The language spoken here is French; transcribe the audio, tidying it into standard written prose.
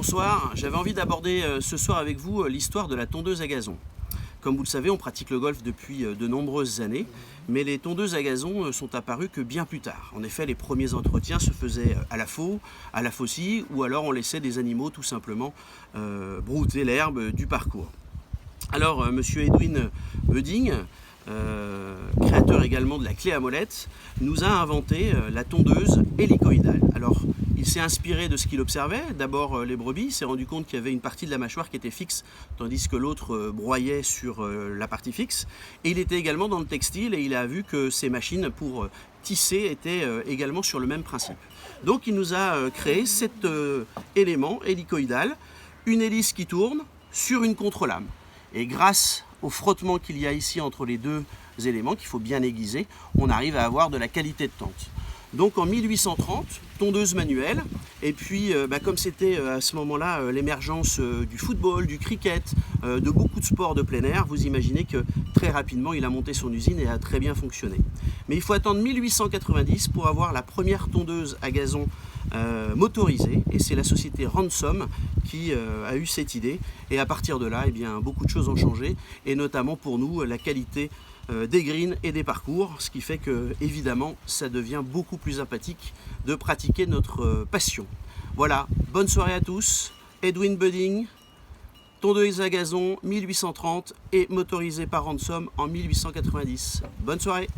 Bonsoir, j'avais envie d'aborder ce soir avec vous l'histoire de la tondeuse à gazon. Comme vous le savez, on pratique le golf depuis de nombreuses années, mais les tondeuses à gazon sont apparues que bien plus tard. En effet, les premiers entretiens se faisaient à la faux, à la faucille, ou alors on laissait des animaux tout simplement brouter l'herbe du parcours. Alors, monsieur Edwin Budding, créateur également de la clé à molette, nous a inventé la tondeuse hélicoïdale. Alors, il s'est inspiré de ce qu'il observait. D'abord les brebis, il s'est rendu compte qu'il y avait une partie de la mâchoire qui était fixe, tandis que l'autre broyait sur la partie fixe. Et il était également dans le textile et il a vu que ces machines pour tisser étaient également sur le même principe. Donc il nous a créé cet élément hélicoïdal, une hélice qui tourne sur une contre-lame. Et grâce au frottement qu'il y a ici entre les deux éléments, qu'il faut bien aiguiser, on arrive à avoir de la qualité de tente. Donc en 1830, tondeuse manuelle, et puis comme c'était à ce moment-là l'émergence du football, du cricket, de beaucoup de sports de plein air, vous imaginez que très rapidement il a monté son usine et a très bien fonctionné. Mais il faut attendre 1890 pour avoir la première tondeuse à gazon motorisée, et c'est la société Ransom qui a eu cette idée, et à partir de là, beaucoup de choses ont changé, et notamment pour nous, la qualité des greens et des parcours, ce qui fait que évidemment ça devient beaucoup plus sympathique de pratiquer notre passion. Voilà, bonne soirée à tous. Edwin Budding, tondeuse à gazon 1830 et motorisée par Ransom en 1890. Bonne soirée.